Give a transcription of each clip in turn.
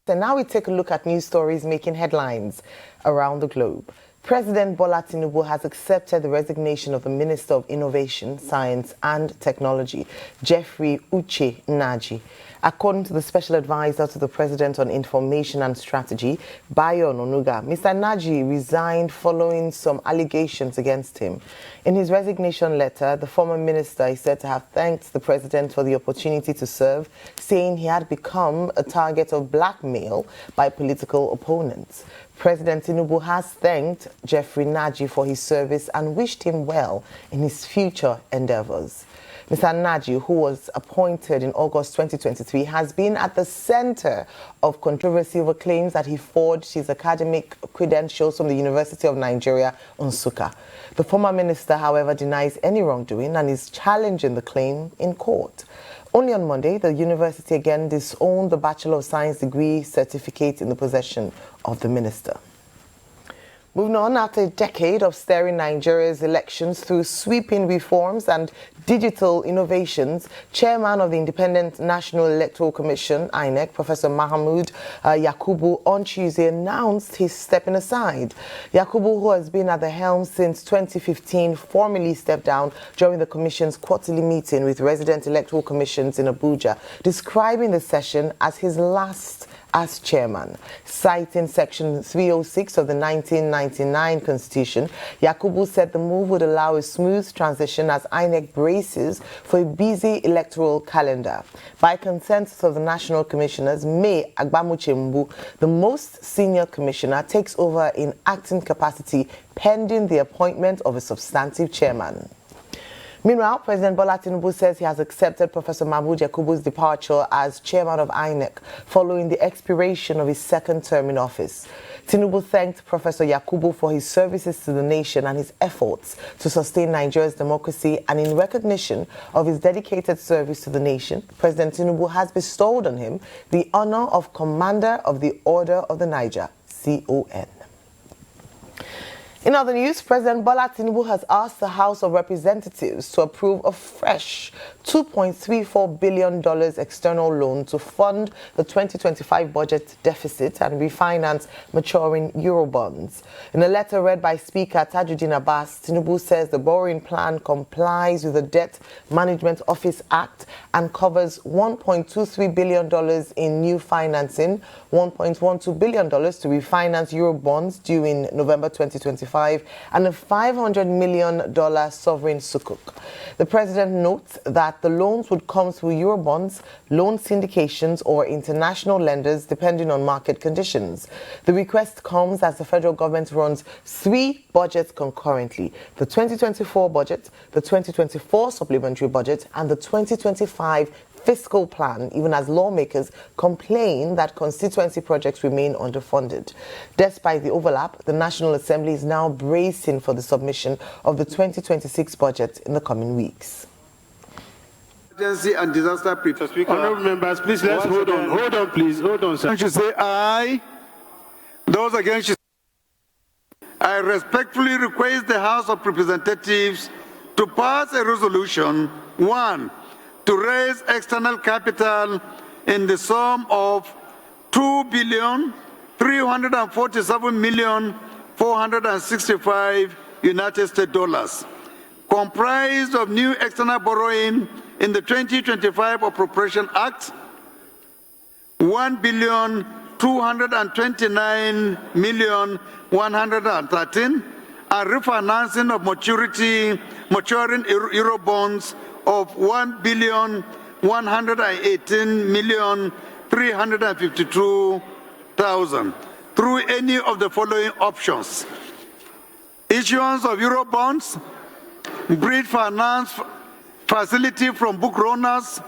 And now we take a look at news stories making headlines around the globe. President Bola Tinubu has accepted the resignation of the Minister of Innovation, Science and Technology, Jeffrey Uche Naji. According to the Special Advisor to the President on Information and Strategy, Bayo Ononuga, Mr. Naji resigned following some allegations against him. In his resignation letter, the former minister is said to have thanked the President for the opportunity to serve, saying he had become a target of blackmail by political opponents. President Tinubu has thanked Jeffrey Naji for his service and wished him well in his future endeavors. Mr. Naji, who was appointed in August 2023, has been at the center of controversy over claims that he forged his academic credentials from the University of Nigeria, Nsukka. The former minister, however, denies any wrongdoing and is challenging the claim in court. Only on Monday, the university again disowned the Bachelor of Science degree certificate in the possession of the minister. Moving on, after a decade of steering Nigeria's elections through sweeping reforms and digital innovations, Chairman of the Independent National Electoral Commission, INEC, Professor Mahmood Yakubu, on Tuesday announced he's stepping aside. Yakubu, who has been at the helm since 2015, formally stepped down during the Commission's quarterly meeting with resident electoral commissions in Abuja, describing the session as his last as chairman. Citing Section 306 of the 1999 Constitution, Yakubu said the move would allow a smooth transition as INEC braces for a busy electoral calendar. By consensus of the national commissioners, May Agbamuchembu, the most senior commissioner, takes over in acting capacity pending the appointment of a substantive chairman. Meanwhile, President Bola Tinubu says he has accepted Professor Mahmood Yakubu's departure as chairman of INEC following the expiration of his second term in office. Tinubu thanked Professor Yakubu for his services to the nation and his efforts to sustain Nigeria's democracy, and in recognition of his dedicated service to the nation, President Tinubu has bestowed on him the honor of Commander of the Order of the Niger, CON. In other news, President Bola Tinubu has asked the House of Representatives to approve a fresh $2.34 billion external loan to fund the 2025 budget deficit and refinance maturing Eurobonds. In a letter read by Speaker Tajuddin Abbas, Tinubu says the borrowing plan complies with the Debt Management Office Act and covers $1.23 billion in new financing, $1.12 billion to refinance Eurobonds due in November 2025, and a $500 million sovereign sukuk. The president notes that the loans would come through Eurobonds, loan syndications, or international lenders, depending on market conditions. The request comes as the federal government runs three budgets concurrently: the 2024 budget, the 2024 supplementary budget, and the 2025 fiscal plan, even as lawmakers complain that constituency projects remain underfunded. Despite the overlap, the National Assembly is now bracing for the submission of the 2026 budget in the coming weeks. Emergency and disaster preparedness. Honourable members, please let's hold on. Hold on, please. Hold on, sir. You should say aye. Those against, I respectfully request the House of Representatives to pass a resolution, 1, to raise external capital in the sum of $2,347,465 United States dollars, comprised of new external borrowing in the 2025 Appropriation Act, $1,229,113, and refinancing of maturing Eurobonds of $1,118,352,000 through any of the following options: issuance of Eurobonds, bridge finance facility from book runners,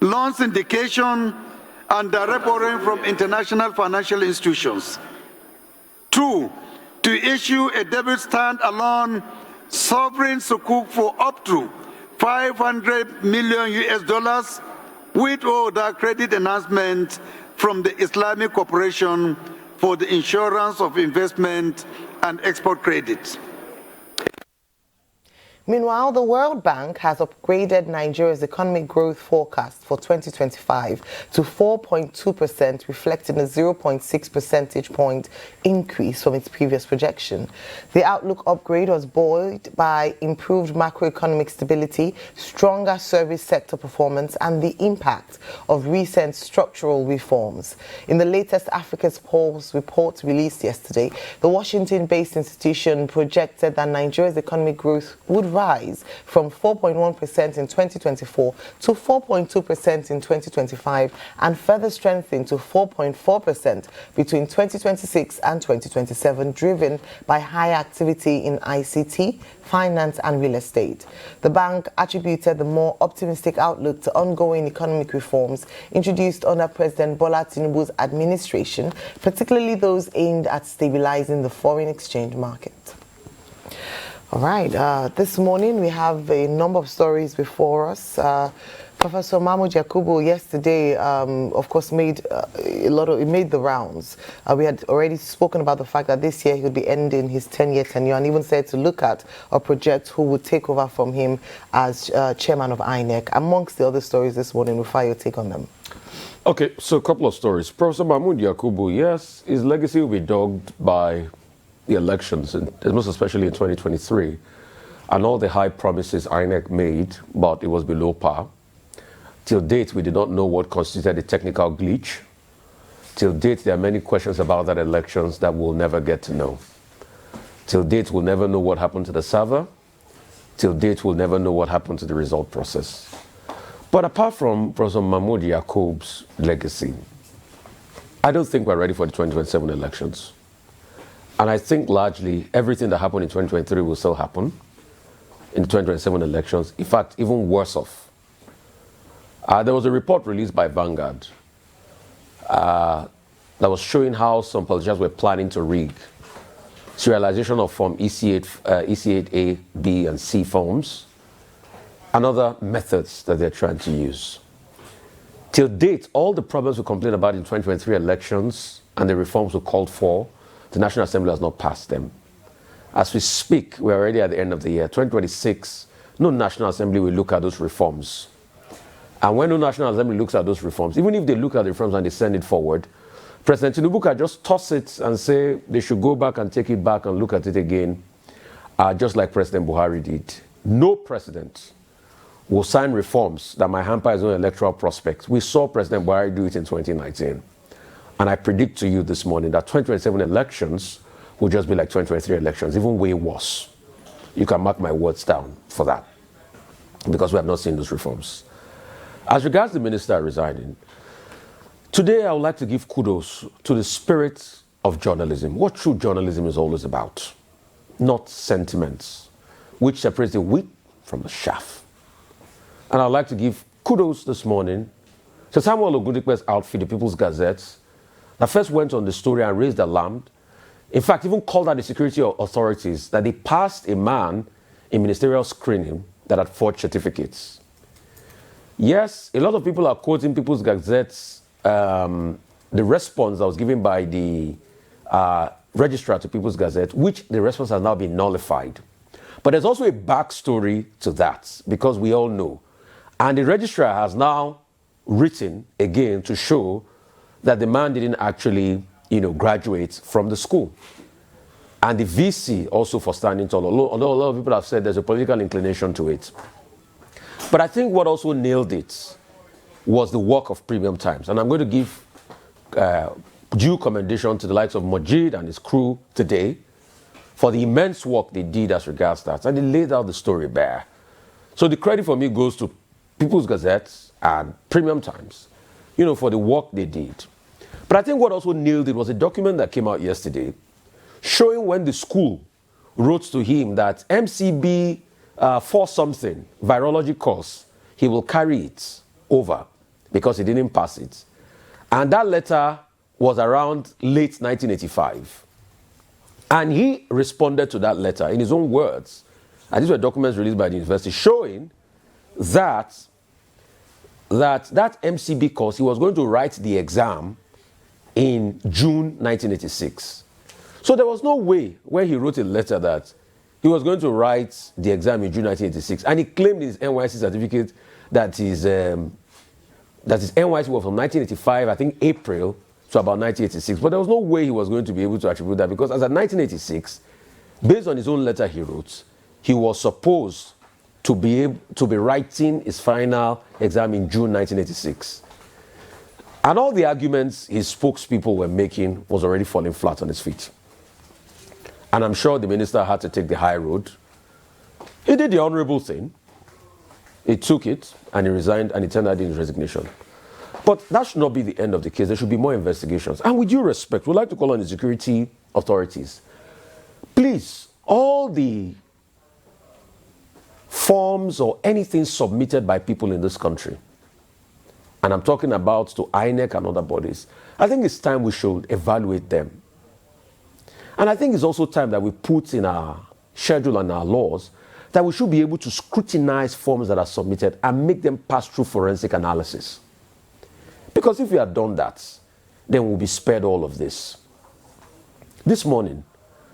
loan syndication, and direct borrowing from international financial institutions. 2, to issue a debit stand-alone sovereign sukuk for up to $500 million with or without credit enhancement from the Islamic Corporation for the insurance of investment and export credit. Meanwhile, the World Bank has upgraded Nigeria's economic growth forecast for 2025 to 4.2%, reflecting a 0.6 percentage point increase from its previous projection. The outlook upgrade was buoyed by improved macroeconomic stability, stronger service sector performance, and the impact of recent structural reforms. In the latest Africa's Polls report released yesterday, the Washington-based institution projected that Nigeria's economic growth would rise from 4.1% in 2024 to 4.2% in 2025 and further strengthen to 4.4% between 2026 and 2027, driven by high activity in ICT, finance and real estate. The bank attributed the more optimistic outlook to ongoing economic reforms introduced under President Bola Tinubu's administration, particularly those aimed at stabilizing the foreign exchange market. All right, this morning we have a number of stories before us. Professor Mahmood Yakubu yesterday, of course, made the rounds. We had already spoken about the fact that this year he would be ending his 10-year tenure, and even said to look at or project who would take over from him as chairman of INEC. Amongst the other stories this morning, we'll fire your take on them. Okay, so a couple of stories. Professor Mahmood Yakubu, yes, his legacy will be dogged by the elections, and most especially in 2023, and all the high promises INEC made, but it was below par. Till date, we did not know what constituted a technical glitch. Till date, there are many questions about that elections that we'll never get to know. Till date, we'll never know what happened to the server. Till date, we'll never know what happened to the result process. But apart from Professor Mahmood Yakubu's legacy, I don't think we're ready for the 2027 elections. And I think largely everything that happened in 2023 will still happen in the 2027 elections. In fact, even worse off. There was a report released by Vanguard that was showing how some politicians were planning to rig serialization of Form EC8A, B, and C forms and other methods that they're trying to use. Till date, all the problems we complained about in 2023 elections and the reforms we called for, the National Assembly has not passed them. As we speak, we're already at the end of the year. 2026, no National Assembly will look at those reforms. And when no National Assembly looks at those reforms, even if they look at the reforms and they send it forward, President Tinubu can just toss it and say they should go back and take it back and look at it again, just like President Buhari did. No president will sign reforms that might hamper his own electoral prospects. We saw President Buhari do it in 2019. And I predict to you this morning that 2027 elections will just be like 2023 elections, even way worse. You can mark my words down for that, because we have not seen those reforms. As regards the minister resigning, today I would like to give kudos to the spirit of journalism, what true journalism is always about, not sentiments, which separates the wheat from the chaff. And I'd like to give kudos this morning to Samuel Ogundikpe's outfit, the People's Gazette, that first went on the story and raised alarm. In fact, even called out the security authorities that they passed a man in ministerial screening that had forged certificates. Yes, a lot of people are quoting People's Gazette's the response that was given by the registrar to People's Gazette, which the response has now been nullified. But there's also a backstory to that, because we all know. And the registrar has now written again to show that the man didn't actually, graduate from the school. And the VC also for standing tall, although a lot of people have said there's a political inclination to it. But I think what also nailed it was the work of Premium Times. And I'm going to give due commendation to the likes of Majid and his crew today for the immense work they did as regards that. And they laid out the story bare. So the credit for me goes to People's Gazette and Premium Times, for the work they did. But I think what also nailed it was a document that came out yesterday showing when the school wrote to him that MCB for something, virology course, he will carry it over because he didn't pass it. And that letter was around late 1985. And he responded to that letter in his own words. And these were documents released by the university showing that MCB course, he was going to write the exam in June 1986. So there was no way where he wrote a letter that he was going to write the exam in June 1986, and he claimed his NYC certificate that his NYC was from 1985, I think April, to about 1986. But there was no way he was going to be able to attribute that, because as of 1986, based on his own letter he wrote, he was supposed to be writing his final exam in June 1986. And all the arguments his spokespeople were making was already falling flat on his feet. And I'm sure the minister had to take the high road. He did the honorable thing. He took it and he resigned and he tendered in his resignation. But that should not be the end of the case. There should be more investigations. And with due respect, we'd like to call on the security authorities. Please, all the forms or anything submitted by people in this country, and I'm talking about to INEC and other bodies, I think it's time we should evaluate them. And I think it's also time that we put in our schedule and our laws that we should be able to scrutinize forms that are submitted and make them pass through forensic analysis. Because if we had done that, then we'll be spared all of this. This morning,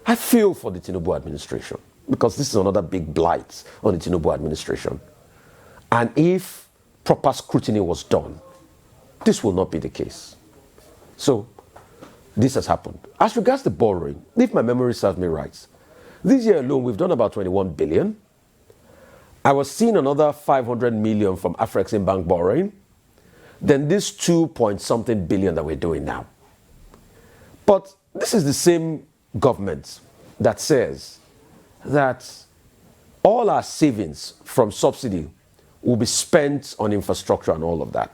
I feel for the Tinubu administration, because this is another big blight on the Tinubu administration. And if proper scrutiny was done, this will not be the case. So, this has happened. As regards to borrowing, if my memory serves me right, this year alone we've done about 21 billion. I was seeing another 500 million from Afrexim Bank borrowing. Then this 2-point-something billion that we're doing now. But this is the same government that says that all our savings from subsidy will be spent on infrastructure and all of that.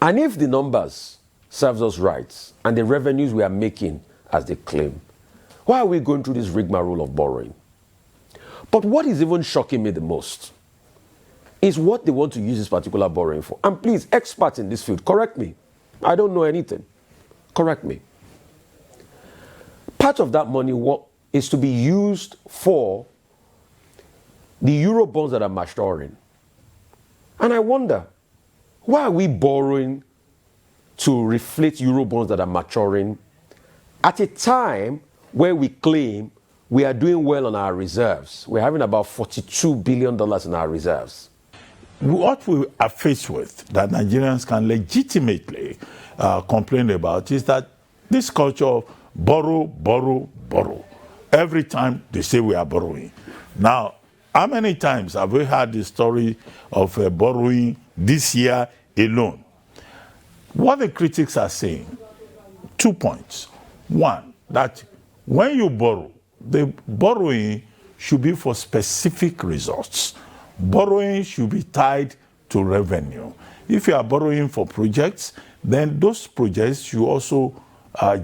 And if the numbers serves us right and the revenues we are making as they claim, why are we going through this rigmarole of borrowing? But what is even shocking me the most is what they want to use this particular borrowing for. And please, experts in this field, correct me. I don't know anything. Correct me. Part of that money is to be used for the Euro bonds that are maturing. And I wonder, why are we borrowing to reflate Euro bonds that are maturing at a time where we claim we are doing well on our reserves? We're having about $42 billion in our reserves. What we are faced with that Nigerians can legitimately complain about is that this culture of borrow, borrow, borrow. Every time they say we are borrowing. Now, how many times have we had the story of borrowing this year alone? What the critics are saying, 2 points. One, that when you borrow, the borrowing should be for specific results. Borrowing should be tied to revenue. If you are borrowing for projects, then those projects should also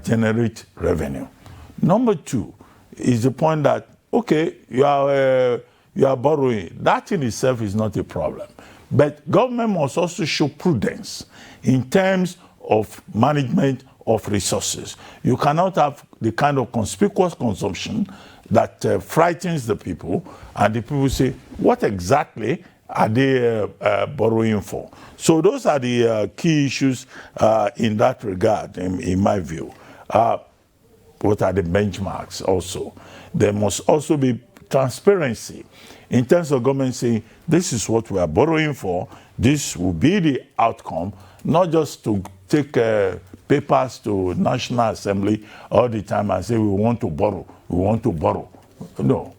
generate revenue. Number two is the point that, okay, you are borrowing. That in itself is not a problem. But government must also show prudence in terms of management of resources. You cannot have the kind of conspicuous consumption that frightens the people, and the people say, what exactly are they borrowing for? So those are the key issues in that regard, in my view. What are the benchmarks also? There must also be transparency in terms of government saying, this is what we are borrowing for, this will be the outcome, not just to take papers to National Assembly all the time and say we want to borrow, we want to borrow. No.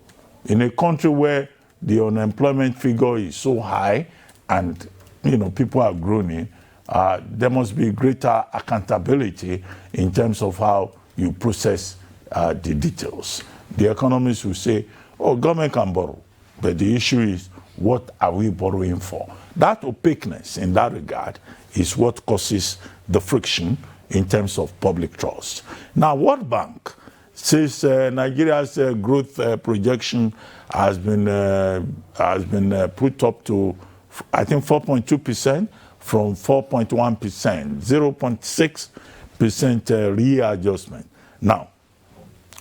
In a country where the unemployment figure is so high and people are groaning, there must be greater accountability in terms of how you process the details. The economists will say, oh, government can borrow, but the issue is, what are we borrowing for? That opaqueness in that regard is what causes the friction in terms of public trust. Now, World Bank says Nigeria's growth projection has been put up to, I think, 4.2% from 4.1%, 0.6% readjustment. Now,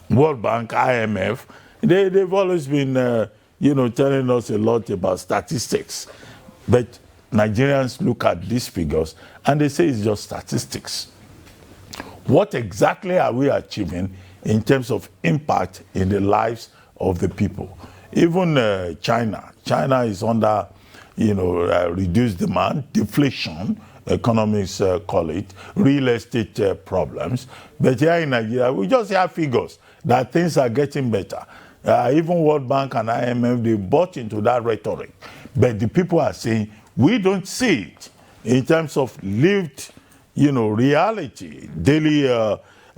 World Bank, IMF, they've always been, telling us a lot about statistics. But Nigerians look at these figures and they say it's just statistics. What exactly are we achieving in terms of impact in the lives of the people. Even China is under, reduced demand, deflation, economics call it, real estate problems. But here in Nigeria, we just have figures that things are getting better. Even World Bank and IMF, they bought into that rhetoric. But the people are saying, we don't see it in terms of lived, reality, daily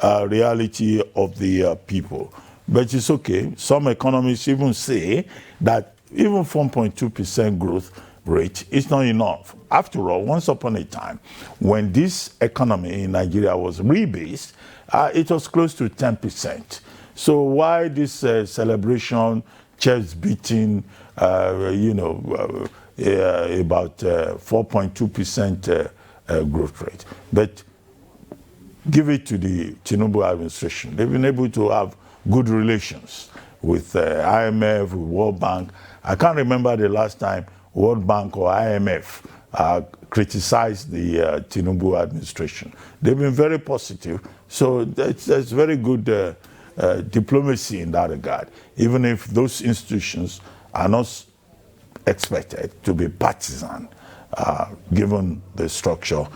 reality of the people. But it's okay. Some economists even say that even 4.2% growth rate is not enough. After all, once upon a time, when this economy in Nigeria was rebased, it was close to 10%. So why this celebration, chest beating, about 4.2% growth rate? But give it to the Tinubu administration. They've been able to have good relations with IMF, with World Bank. I can't remember the last time World Bank or IMF criticized the Tinubu administration. They've been very positive. So that's very good diplomacy in that regard, even if those institutions are not expected to be partisan, given the structure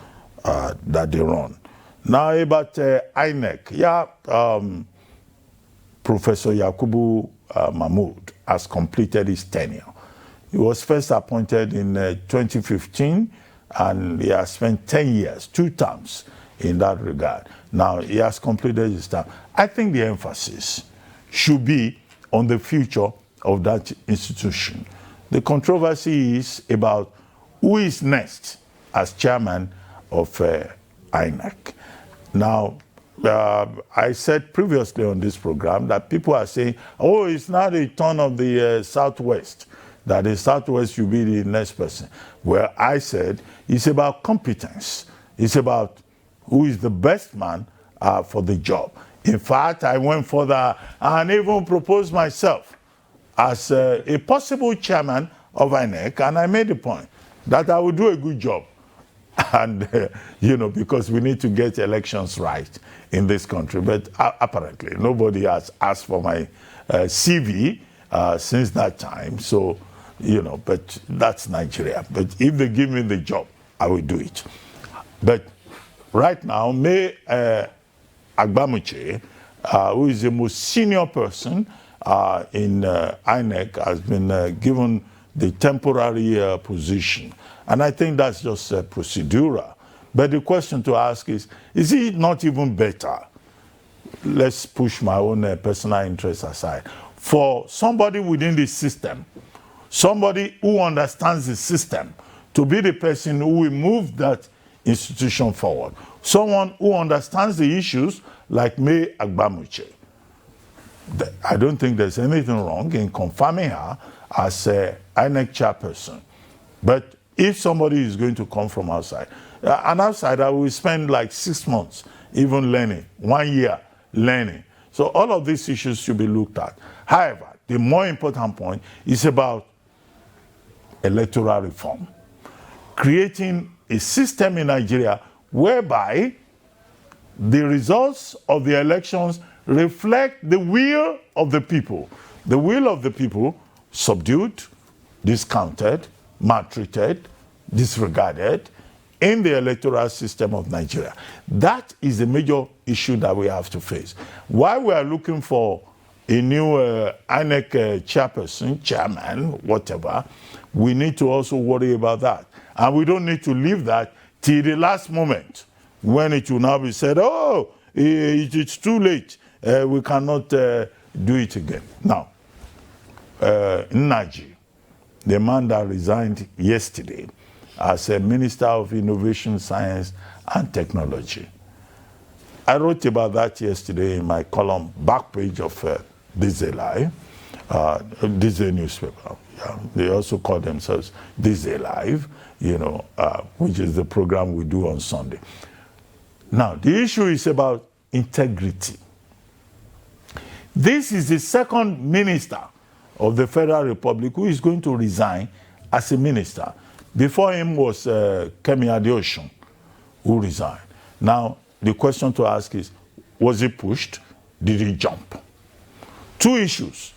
that they run. Now about INEC. Professor Yakubu Mahmood has completed his tenure. He was first appointed in 2015, and he has spent 10 years, 2 terms in that regard. Now, he has completed his term. I think the emphasis should be on the future of that institution. The controversy is about who is next as chairman of INEC. Now, I said previously on this program that people are saying, oh, it's not a turn of the Southwest, that the Southwest should be the next person. Well, I said it's about competence. It's about who is the best man for the job. In fact, I went further and even proposed myself as a possible chairman of INEC, and I made the point that I would do a good job. And, because we need to get elections right in this country. But apparently, nobody has asked for my CV since that time. So, but that's Nigeria. But if they give me the job, I will do it. But right now, May Agbamuche, who is the most senior person in INEC, has been given the temporary position. And I think that's just procedural. But the question to ask is it not even better, let's push my own personal interests aside, for somebody within the system, somebody who understands the system, to be the person who will move that institution forward? Someone who understands the issues like May Agbamuche. I don't think there's anything wrong in confirming her as a INEC chairperson. But if somebody is going to come from outside, an outsider will spend like 6 months even learning, 1 year learning. So all of these issues should be looked at. However, the more important point is about electoral reform. Creating a system in Nigeria whereby the results of the elections reflect the will of the people. The will of the people subdued, discounted, maltreated, disregarded in the electoral system of Nigeria. That is a major issue that we have to face. While we are looking for a new INEC chairperson, chairman, whatever, we need to also worry about that. And we don't need to leave that till the last moment when it will now be said, oh, it's too late. We cannot do it again. Now, Naji, the man that resigned yesterday as a Minister of Innovation, Science and Technology. I wrote about that yesterday in my column, back page of This Day Live, This Day newspaper. Yeah. They also call themselves This Day Live, which is the program we do on Sunday. Now, the issue is about integrity. This is the second minister of the Federal Republic who is going to resign as a minister. Before him was Kemi Adeosun, who resigned. Now, the question to ask is, was he pushed? Did he jump? 2 issues.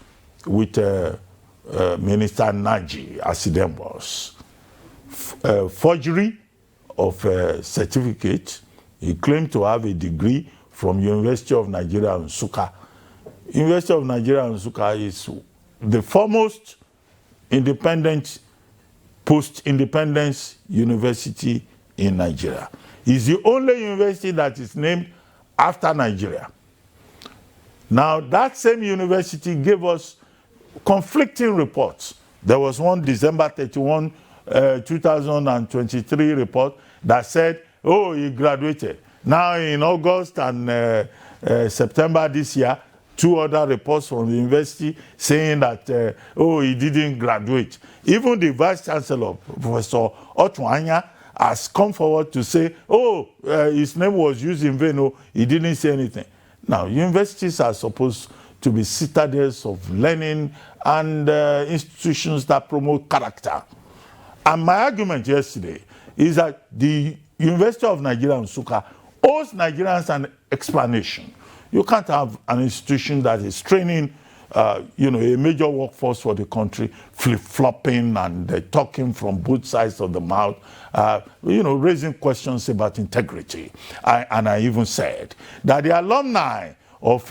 with Minister Naji, as he then was. Forgery of a certificate. He claimed to have a degree from University of Nigeria, Nsukka. University of Nigeria, Nsukka is the foremost independent, post-independence university in Nigeria. It's the only university that is named after Nigeria. Now, that same university gave us conflicting reports. There was one December 31, 2023 report that said, oh, he graduated. Now, in August and September this year, 2 other reports from the university saying that, oh, he didn't graduate. Even the Vice Chancellor, Professor Otwanya, has come forward to say, oh, his name was used in vain, oh, he didn't say anything. Now, universities are supposed to be citadels of learning and institutions that promote character. And my argument yesterday is that the University of Nigeria, Nsukka, owes Nigerians an explanation. You can't have an institution that is training, a major workforce for the country, flip-flopping and talking from both sides of the mouth, raising questions about integrity. I even said that the alumni of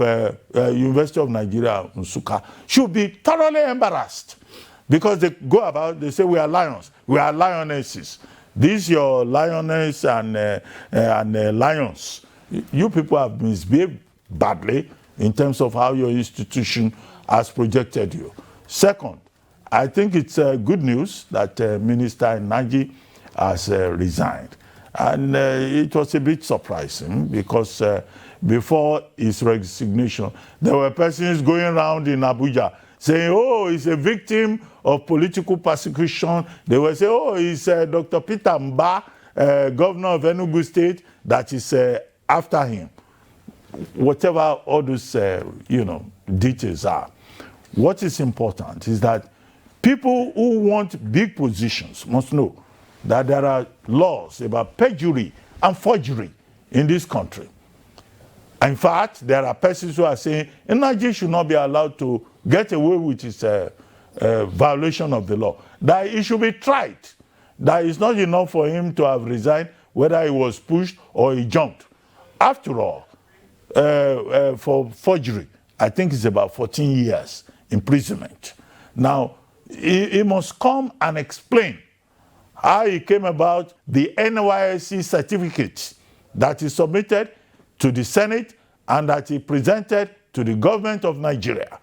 University of Nigeria, Nsukka, should be thoroughly embarrassed because they go about, they say, we are lions, we are lionesses. These your lioness and lions. You people have misbehaved badly in terms of how your institution has projected you. Second, I think it's good news that Minister Naji has resigned. And it was a bit surprising because before his resignation, there were persons going around in Abuja saying, oh, he's a victim of political persecution. They were saying, oh, he's Dr. Peter Mba, governor of Enugu State, that is after him. Whatever all those, details are. What is important is that people who want big positions must know that there are laws about perjury and forgery in this country. In fact, there are persons who are saying Naji should not be allowed to get away with his violation of the law, that he should be tried, that it's not enough for him to have resigned, whether he was pushed or he jumped. After all, for forgery, I think it's about 14 years imprisonment. Now, he must come and explain how he came about the NYSC certificate that he submitted to the Senate and that he presented to the government of Nigeria.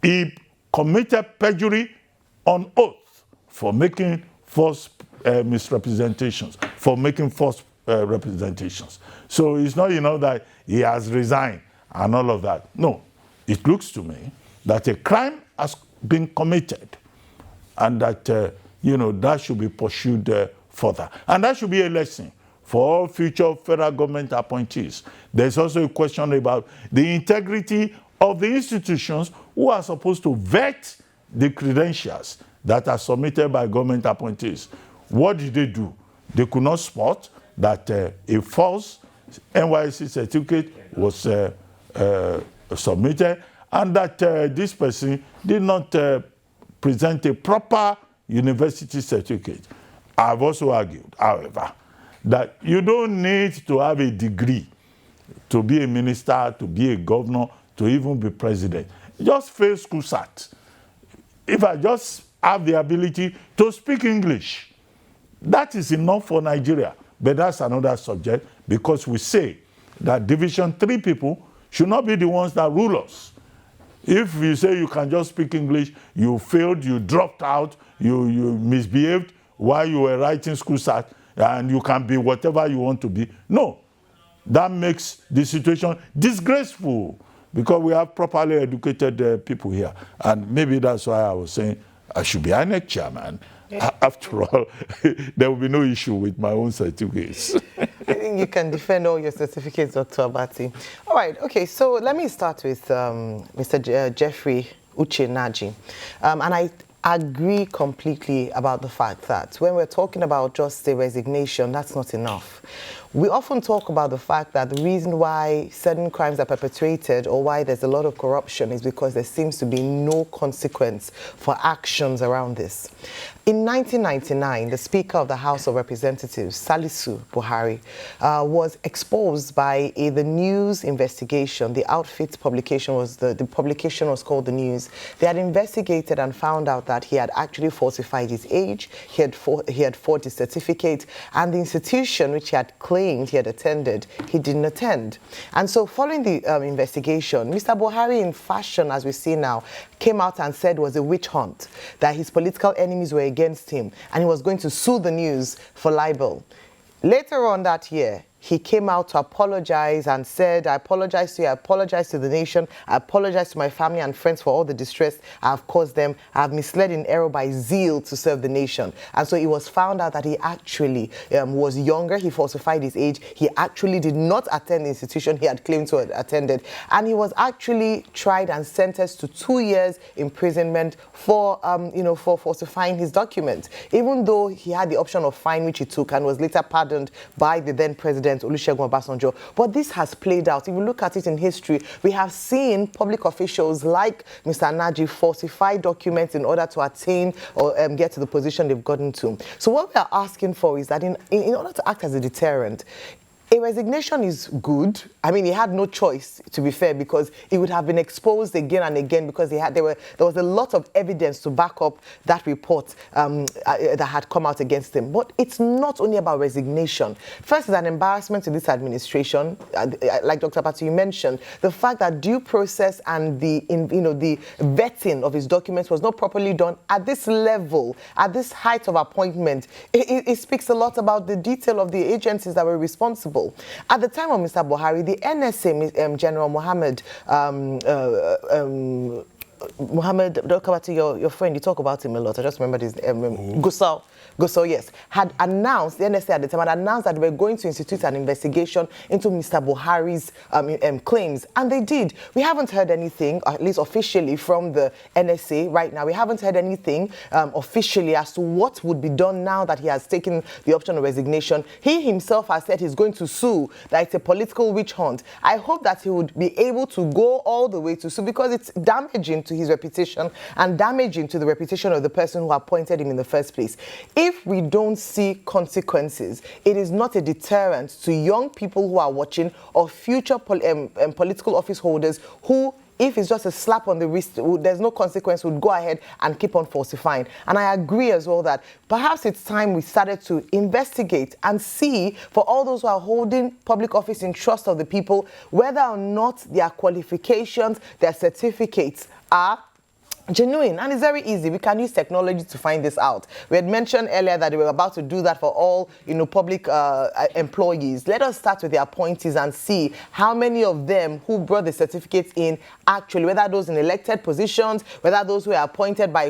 He committed perjury on oath for making false misrepresentations, for making false representations. So it's not, that he has resigned and all of that. No, it looks to me that a crime has been committed and that, that should be pursued further. And that should be a lesson for all future federal government appointees. There's also a question about the integrity of the institutions who are supposed to vet the credentials that are submitted by government appointees. What did they do? They could not spot that a false NYSC certificate was submitted and that this person did not present a proper university certificate. I've also argued, however, that you don't need to have a degree to be a minister, to be a governor, to even be president. Just fail school SAT. If I just have the ability to speak English, that is enough for Nigeria. But that's another subject because we say that Division 3 people should not be the ones that rule us. If you say you can just speak English, you failed, you dropped out, you misbehaved while you were writing school SAT, and you can be whatever you want to be. No, that makes the situation disgraceful because we have properly educated people here. And maybe that's why I was saying I should be INEC chairman. After all, there will be no issue with my own certificates. I think you can defend all your certificates, Dr. Abati. All right, okay, so let me start with Mr. Jeffrey Uche Naji. And agree completely about the fact that when we're talking about just a resignation, that's not enough. We often talk about the fact that the reason why certain crimes are perpetrated or why there's a lot of corruption is because there seems to be no consequence for actions around this. In 1999, the Speaker of the House of Representatives, Salisu Buhari, was exposed by the News investigation. The outfit publication was, the publication was called The News. They had investigated and found out that he had actually falsified his age, he had forged his certificate, and the institution which he had claimed he had attended, he didn't attend. And so following the investigation, Mr. Buhari, in fashion as we see now, came out and said it was a witch hunt, that his political enemies were against him, and he was going to sue the News for libel. Later on that year, he came out to apologize and said, I apologize to you, I apologize to the nation, I apologize to my family and friends for all the distress I have caused them. I have misled in error by zeal to serve the nation. And so it was found out that he actually was younger, he falsified his age, he actually did not attend the institution he had claimed to have attended, and he was actually tried and sentenced to 2 years imprisonment for, for falsifying his document, even though he had the option of fine, which he took, and was later pardoned by the then president, Olusegun Obasanjo. But this has played out. If you look at it in history, we have seen public officials like Mr. Naji falsify documents in order to attain or get to the position they've gotten to. So what we are asking for is that in order to act as a deterrent, a resignation is good. I mean, he had no choice, to be fair, because he would have been exposed again and again because there was a lot of evidence to back up that report that had come out against him. But it's not only about resignation. First, it's an embarrassment to this administration. Like Dr. Patu, you mentioned, the fact that due process and the vetting of his documents was not properly done at this level, at this height of appointment. It speaks a lot about the detail of the agencies that were responsible. At the time of Mr. Buhari, the NSA, General Mohammed, your friend, you talk about him a lot. I just remember this, Gusau, yes, had announced, the NSA at the time had announced that they were going to institute an investigation into Mr. Buhari's claims, and they did. We haven't heard anything, at least officially, from the NSA right now. We haven't heard anything officially as to what would be done now that he has taken the option of resignation. He himself has said he's going to sue, that it's a political witch hunt. I hope that he would be able to go all the way to sue, because it's damaging to his reputation and damaging to the reputation of the person who appointed him in the first place. If we don't see consequences, it is not a deterrent to young people who are watching or future political office holders who, if it's just a slap on the wrist, there's no consequence, would go ahead and keep on falsifying. And I agree as well that perhaps it's time we started to investigate and see, for all those who are holding public office in trust of the people, whether or not their qualifications, their certificates are genuine. And it's very easy. We can use technology to find this out. We had mentioned earlier that they were about to do that for all, public employees. Let us start with the appointees and see how many of them who brought the certificates in actually, whether those in elected positions, whether those who are appointed by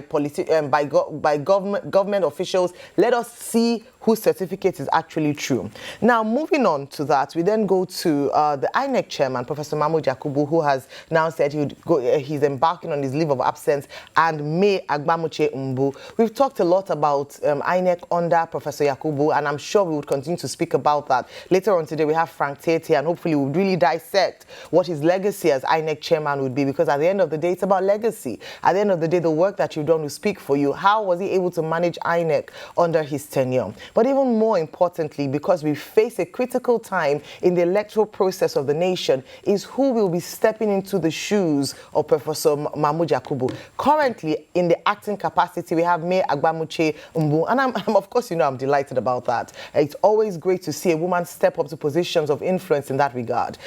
government officials. Let us see whose certificate is actually true. Now, moving on to that, we then go to the INEC chairman, Professor Mahmood Yakubu, who has now said he's embarking on his leave of absence, and May Agbamuche Mbu. We've talked a lot about INEC under Professor Yakubu, and I'm sure we would continue to speak about that. Later on today, we have Frank Tate, and hopefully we'll really dissect what his legacy as INEC chairman would be, because at the end of the day, it's about legacy. At the end of the day, the work that you've done will speak for you. How was he able to manage INEC under his tenure? But even more importantly, because we face a critical time in the electoral process of the nation, is who will be stepping into the shoes of Professor Mahmood Yakubu. Currently, in the acting capacity, we have May Agbamuche Mbu, and I'm of course, I'm delighted about that. It's always great to see a woman step up to positions of influence in that regard.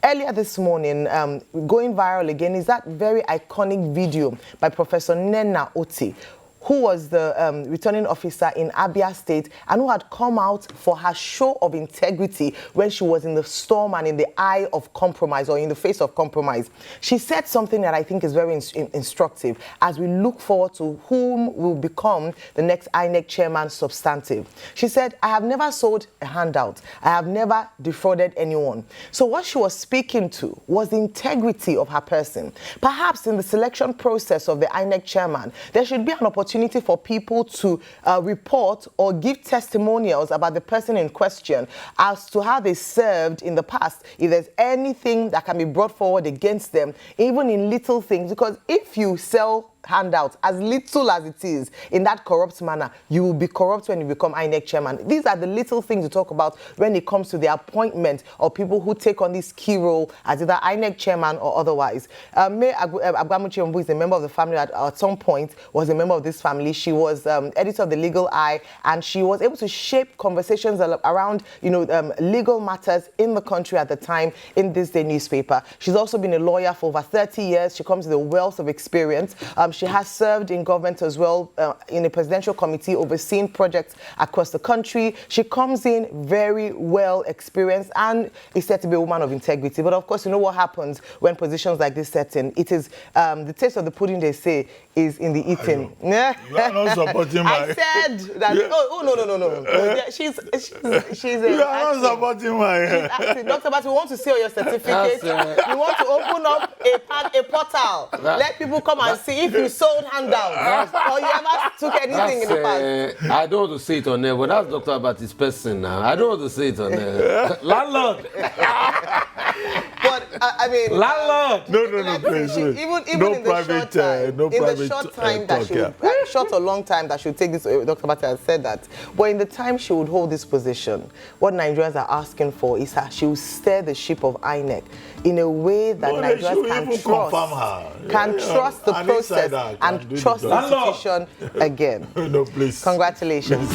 Earlier this morning, going viral again, is that very iconic video by Professor Nena Oti, who was the returning officer in Abia State and who had come out for her show of integrity when she was in the storm and in the eye of compromise, or in the face of compromise. She said something that I think is very instructive as we look forward to whom will become the next INEC chairman substantive. She said, I have never sold a handout. I have never defrauded anyone. So what she was speaking to was the integrity of her person. Perhaps in the selection process of the INEC chairman, there should be an opportunity opportunity for people to report or give testimonials about the person in question as to how they served in the past. If there's anything that can be brought forward against them, even in little things, because if you sell handouts, as little as it is, in that corrupt manner, you will be corrupt when you become INEC chairman. These are the little things to talk about when it comes to the appointment of people who take on this key role as either INEC chairman or otherwise. May Agbamuchi, who is a member of the family, at some point was a member of this family. She was editor of the Legal Eye, and she was able to shape conversations around, legal matters in the country at the time in this day newspaper. She's also been a lawyer for over 30 years. She comes with a wealth of experience. She has served in government as well, in a presidential committee overseeing projects across the country. She comes in very well experienced and is said to be a woman of integrity. But of course, you know what happens when positions like this set in. It is the taste of the pudding, they say, is in the eating. You are not supporting my... I said that... Yeah. Oh, no. Yeah, she's you are not supporting my... Dr. Bat, we want to see all your certificates. We want to open up a portal. Let people come and see if you sold handouts or you ever took anything in the past. I don't want to say it on there, but that's Dr. Bat's person now. I don't want to say it on there. Landlord! But, I mean... Landlord! No, please. Even no in the short time that she would, short or long time that she would take this, Dr. Bata has said that, but in the time she would hold this position, what Nigerians are asking for is that she will steer the ship of INEC in a way that Nigerians can trust the process and trust the institution again. No, please. Congratulations.